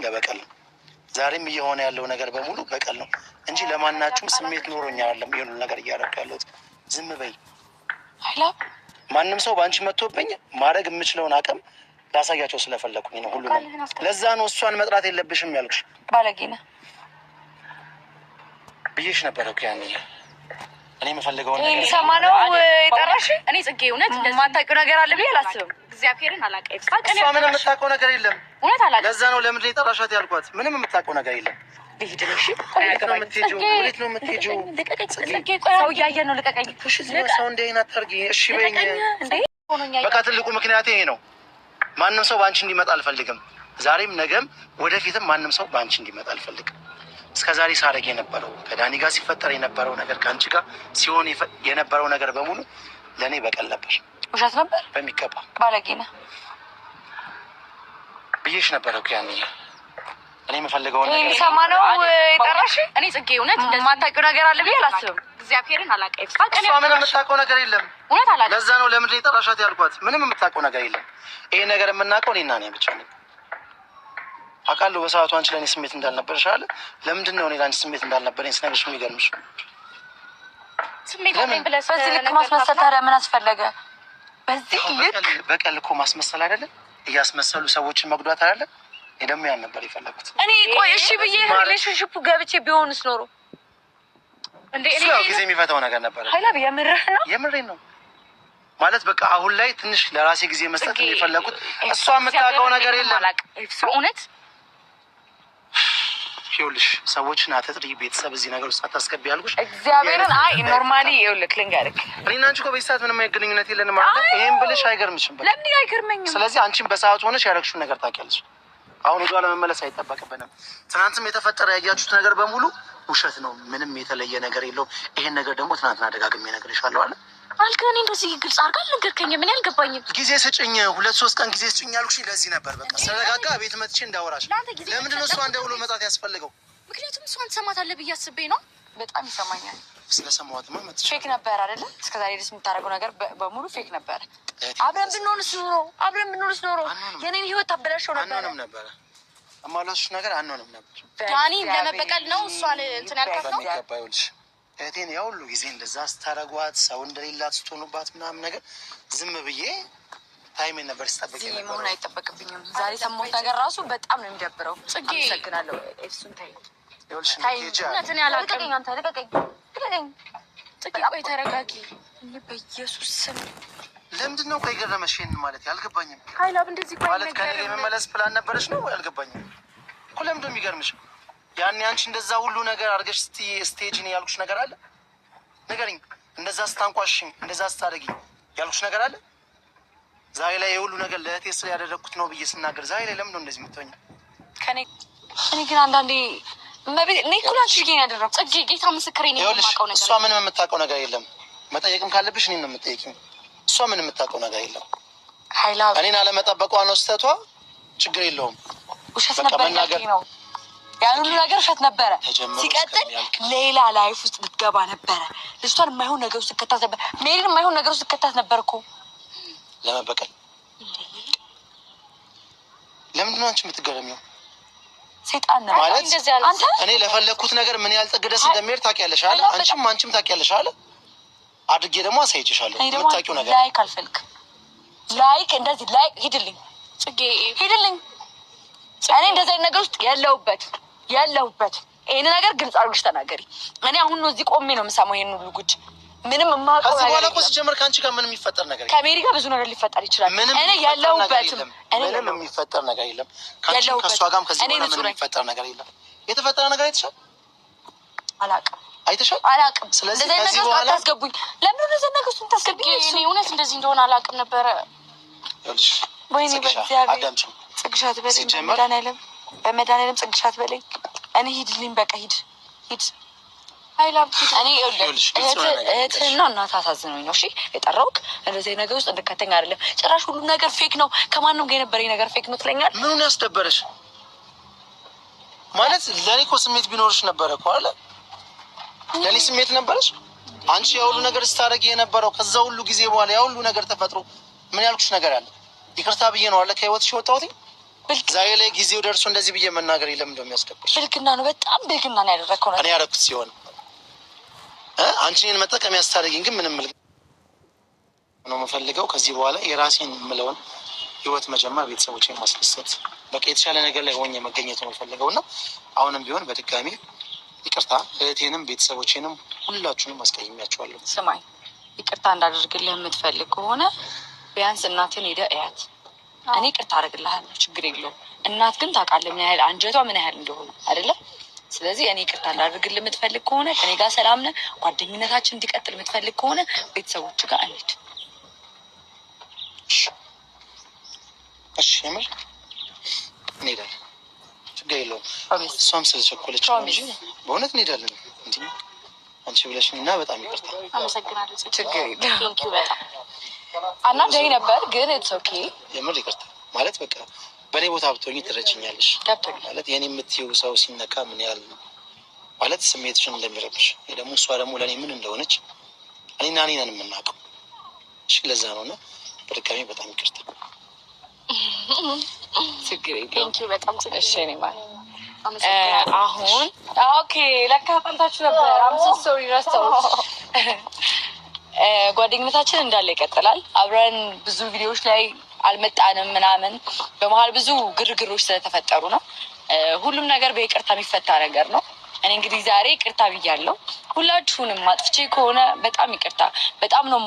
ለበቀል ነው። ዛሬም እየሆነ ያለው ነገር በሙሉ በቀል ነው እንጂ ለማናችሁም ስሜት ኖሮኛ አይደለም። ይሄን ነገር እያደረኩ ያለሁት ዝም በይ። ማንም ሰው በአንቺ መጥቶብኝ ማድረግ የምችለውን አቅም ላሳያቸው ስለፈለኩኝ ነው። ሁሉ ለዛ ነው እሷን መጥራት የለብሽም ያልኩሽ። ባለጌ ነህ ብዬሽ ነበረ እኮ ያኔ። እኔ የምፈልገውን ነገር የሚሰማ ነው የጠራሽ። እኔ ጽጌ እውነት የማታውቂው ነገር አለ ብዬ አላስብም። እግዚአብሔርን አላውቅም። እሷ ምንም የምታውቀው ነገር የለም። እውነት አላውቅም። ለዛ ነው ለምንድን ነው የጠራሻት ያልኳት። ምንም የምታውቀው ነገር የለም። ልሂድ ነው። እሺ ወዴት ነው የምትሄጂው? ወዴት ነው የምትሄጂው? ሰው እያየን ነው። ልቀቀኝ። ሰው እንደ አይነት አታርጊ። እሺ በይኝ። በቃ ትልቁ ምክንያት ይሄ ነው። ማንም ሰው በአንቺ እንዲመጣ አልፈልግም። ዛሬም ነገም ወደፊትም ማንም ሰው በአንቺ እንዲመጣ አልፈልግም። እስከ ዛሬ ሳረግ የነበረው ከዳኒ ጋር ሲፈጠር የነበረው ነገር ከአንቺ ጋር ሲሆን የነበረው ነገር በሙሉ ለእኔ በቀል ነበር። ውሸት ነበር በሚገባ። ባለጌ ነህ ብዬሽ ነበረ እኮ ያኔ። እኔ የምፈልገውን ነገር የሚሰማ ነው የጠራሽ። እኔ ጽጌ እውነት የማታውቂው ነገር አለ ብዬ አላስብም። እግዚአብሔርን አላውቅም። እሷ ምንም የምታውቀው ነገር የለም። እውነት አላውቅም። ለዛ ነው ለምንድን ነው የጠራሻት ያልኳት። ምንም የምታውቀው ነገር የለም። ይሄ ነገር የምናውቀው እኔና እኔ ብቻ ነኝ። አውቃለሁ በሰዓቱ አንቺ ለእኔ ስሜት እንዳልነበረሽ አለ። ለምንድን ነው እኔ ለአንቺ ስሜት እንዳልነበረኝ ስነግርሽ የሚገርምሽ? ስሜት አለኝ ብለሽ በዚህ ልክ ማስመሰል ታዲያ ምን አስፈለገ? በዚህ ልክ በቀል እኮ ማስመሰል አይደለም፣ እያስመሰሉ ሰዎችን መጉዳት አይደለም። እኔ ደግሞ ያን ነበር የፈለጉት። እኔ ቆይ እሺ ብዬ ሪሌሽንሺፑ ገብቼ ቢሆንስ ኖሮ እንዴ እኔ ጊዜ የሚፈታው ነገር ነበር። ሀይላብ የምርህ ነው? የምሬን ነው ማለት በቃ አሁን ላይ ትንሽ ለራሴ ጊዜ መስጠት የፈለጉት። እሷ የምታውቀው ነገር የለም። እውነት ይኸውልሽ ሰዎችን አትጥሪ፣ ቤተሰብ እዚህ ነገር ውስጥ አታስገቢ ያልኩሽ እግዚአብሔርን። አይ ኖርማሊ ይኸውልህ ልንገርህ፣ እኔና አንቺ እኮ በዚህ ሰዓት ምንም አይነት ግንኙነት የለንም ማለት ነው። ይሄን ብልሽ አይገርምሽም? ለምን አይገርመኝም? ስለዚህ አንቺም በሰዓቱ ሆነሽ ያደረግሽውን ነገር ታውቂያለሽ። አሁን ወደ ኋላ መመለስ አይጠበቅብንም። ትናንትም የተፈጠረ ያያችሁት ነገር በሙሉ ውሸት ነው። ምንም የተለየ ነገር የለውም። ይሄን ነገር ደግሞ ትናንትና ደጋግሜ እነግርሻለሁ አለ አልከኝ። እኔ እንደዚህ ግልጽ አድርጋ አልነገርከኝም። ምን ያልገባኝም ጊዜ ስጭኝ፣ 2-3 ቀን ጊዜ ስጭኝ ያልኩሽ ለዚህ ነበር። በቃ ስለረጋጋ ቤት መጥቼ እንዳወራሽ። ለምንድን ነው እሷን ደውሎ መጣት ያስፈልገው? ምክንያቱም እሷን ትሰማታለህ ብዬ አስቤ ነው። በጣም ይሰማኛል። ስለሰማሁትማ መጥቼ ፌክ ነበር አይደለ? እስከዛሬ ድረስ የምታደርገው ነገር በሙሉ ፌክ ነበር። አብረን ብንሆንስ ኖሮ የኔን ህይወት ታበላሸው ነበር። እማላሽ ነገር አንሆንም ነበር። ዳኒ ለመበቀል ነው እሷን እንትን ያልከት ነው። ይኸውልሽ እህቴን ያው ሁሉ ጊዜ እንደዛ ስታረጓት ሰው እንደሌላት ስትሆኑባት ምናምን ነገር ዝም ብዬ ታይሜን ነበር ስጠብቅ ነበር። መሆን አይጠበቅብኝም። ዛሬ ሰማሁት ነገር ራሱ በጣም ነው የሚደብረው። ጽጌ አመሰግናለሁ። ኤፍሱን ታይ ይኸውልሽ እንትን ያላቀኝ አንተ ልቀቀኝ። ጽጌ ቆይ ተረጋጊ። እኔ በኢየሱስ ስም ለምንድን ነው ቆይ ገረመሽ? ይሄን ማለት ያልገባኝም ሀይላብ እንደዚህ ቆይ ማለት ከኔ የመመለስ ፕላን ነበረሽ ነው ያልገባኝም እኮ። ለምንድን ነው የሚገርምሽ? ያኔ አንቺ እንደዛ ሁሉ ነገር አድርገሽ ስቴጅን ያልኩሽ ነገር አለ? ንገሪኝ። እንደዛ ስታንቋሽኝ፣ እንደዛ ስታደርጊ ያልኩሽ ነገር አለ? ዛሬ ላይ የሁሉ ነገር ለእህቴ ስለ ያደረግኩት ነው ብዬ ስናገር ዛሬ ላይ ለምንድን ነው እንደዚህ የምትሆኝ? እኔ ግን አንዳንዴ እኔ እኮ ላንቺ ግን ያደረግኩት ጽጌ ጌታ ምስክሬ ነው። የማውቀው ነገር እሷ ምንም የምታውቀው ነገር የለም። መጠየቅም ካለብሽ እኔን ነው የምትጠይቂው። እሷ ምንም የምታውቀው ነገር የለም። ሀይላብ እኔን አለመጠበቋ ነው ስህተቷ። ችግር የለውም። ውሸት ነበር ነው ያን ሁሉ ነገር ውሸት ነበረ። ሲቀጥል ሌላ ላይፍ ውስጥ ልትገባ ነበረ። ልጅቷን የማይሆን ነገር ውስጥ ትከታት ነበር። ሜሪን የማይሆን ነገር ውስጥ ትከታት ነበር እኮ ለመበቀል። ለምንድን ነው አንቺ የምትገረሚው? ሰይጣን ነው ማለት አንተ። እኔ ለፈለኩት ነገር ምን ያህል ጥግ ድረስ እንደሚሄድ ታውቂያለሽ አይደል? አንቺም ታውቂያለሽ አይደል? አድርጌ ደግሞ አሳይቼሻለሁ። የምታውቂው ነገር ላይክ አልፈልግም። ላይክ እንደዚህ ላይክ ሂድልኝ፣ ጽጌ ሂድልኝ። እኔ እንደዚህ አይነት ነገር ውስጥ ያለሁበት ይሄን ነገር ግልጽ አድርገሽ ተናገሪ። እኔ አሁን ነው እዚህ ቆሜ ነው የምሰማው ይሄን ሁሉ ጉድ። ምንም የማውቀው ነገር በኋላ እኮ ሲጀመር ከአንቺ ጋር ምንም የሚፈጠር ነገር የለም። ከሜሪ ጋር ብዙ ነገር ሊፈጠር ይችላል። እኔ ያለሁበትም ምንም የሚፈጠር ነገር የለም። ከአንቺም ከእሷ ጋርም ከዚህ በኋላ ምንም የሚፈጠር ነገር የለም። የተፈጠረ ነገር አይተሻል? አላውቅም። አይተሻል? አላውቅም። ስለዚህ ከዚህ በኋላ አታስገቡኝ። ለምን ነው ዘነገ እሱን ታስገቡኝ? እኔ እውነት እንደዚህ እንደሆነ አላውቅም ነበረ። ወይኔ በእግዚአብሔር ጽግሻት በለኝ። በመድኃኒዓለም ጽግሻት በለኝ። እኔ ሂድልኝ፣ በቃ ሂድ። እኔ እህትህና እናትህ አሳዝነውኝ ነው እሺ የጠራሁት። እንደዚህ ነገር ውስጥ እንድከተኝ አይደለም። ጭራሽ ሁሉም ነገር ፌክ ነው። ከማንም ጋር የነበረኝ ነገር ፌክ ነው ትለኛል። ምኑን ያስደበረሽ? ማለት ለእኔ እኮ ስሜት ቢኖርሽ ነበረ እኮ አለ። ለእኔ ስሜት ነበረሽ። አንቺ የሁሉ ነገር ስታደርጊ የነበረው ከዛ ሁሉ ጊዜ በኋላ የሁሉ ነገር ተፈጥሮ ምን ያልኩሽ ነገር አለ? ይቅርታ ብዬ ነው አለ ከህይወትሽ የወጣሁት። ዛሬ ላይ ጊዜው ደርሶ እንደዚህ ብዬ መናገር ለምን እንደሚያስደብርሽ? ብልግና ነው፣ በጣም ብልግና ነው ያደረግከው ነው። እኔ ያደረኩት ሲሆን አንቺ እኔን መጠቀም ያስታደርጊኝ ግን ምንም ነው የምፈልገው። ከዚህ በኋላ የራሴን የምለውን ህይወት መጀመር፣ ቤተሰቦቼን ማስደሰት፣ በቃ የተሻለ ነገር ላይ ሆኜ መገኘት ነው የምፈልገው እና አሁንም ቢሆን በድጋሚ ይቅርታ እህቴንም ቤተሰቦቼንም ሁላችሁንም አስቀይሜያቸዋለሁ። ስማኝ፣ ይቅርታ እንዳደርግልህ የምትፈልግ ከሆነ ቢያንስ እናትን ሄደህ እያት። እኔ ይቅርታ አደርግልሃለሁ፣ ችግር የለውም። እናት ግን ታውቃለህ ምን ያህል አንጀቷ ምን ያህል እንደሆነ አይደለም። ስለዚህ እኔ ይቅርታ እንዳደርግልህ የምትፈልግ ከሆነ ከኔ ጋር ሰላም ነህ፣ ጓደኝነታችን እንዲቀጥል የምትፈልግ ከሆነ ቤተሰቦች ጋር እንሂድ። እሺ የምር እንሄዳለን፣ ችግር የለውም። እሷም ስለቸኮለች እንጂ በእውነት እንሄዳለን። እንዲ አንቺ ብለሽኝ እና በጣም ይቅርታ። አመሰግናለሁ። ችግር የለም። በጣም አናደኝ ነበር ግን ኢትስ ኦኬ። የምር ይቅርታ ማለት በቃ በእኔ ቦታ ብትሆኚ ትረጅኛለሽ ማለት የኔ የምትይው ሰው ሲነካ ምን ያህል ማለት ስሜትሽን እንደሚረብሽ ደግሞ እሷ ደግሞ ለእኔ ምን እንደሆነች እኔና እኔ ነን የምናውቀው። እሺ ለዛ ነው እና በድጋሚ በጣም ይቅርታ። ችግር የለም። በጣም እሺ። እኔ ማለት አሁን ኦኬ ለካ ጠንታችሁ ነበር። አምሶ ሶሪ ረስተውት። ጓደኝነታችን እንዳለ ይቀጥላል። አብረን ብዙ ቪዲዮዎች ላይ አልመጣንም ምናምን፣ በመሀል ብዙ ግርግሮች ስለተፈጠሩ ነው። ሁሉም ነገር በይቅርታ የሚፈታ ነገር ነው። እኔ እንግዲህ ዛሬ ይቅርታ ብያለሁ። ሁላችሁንም አጥፍቼ ከሆነ በጣም ይቅርታ። በጣም ነው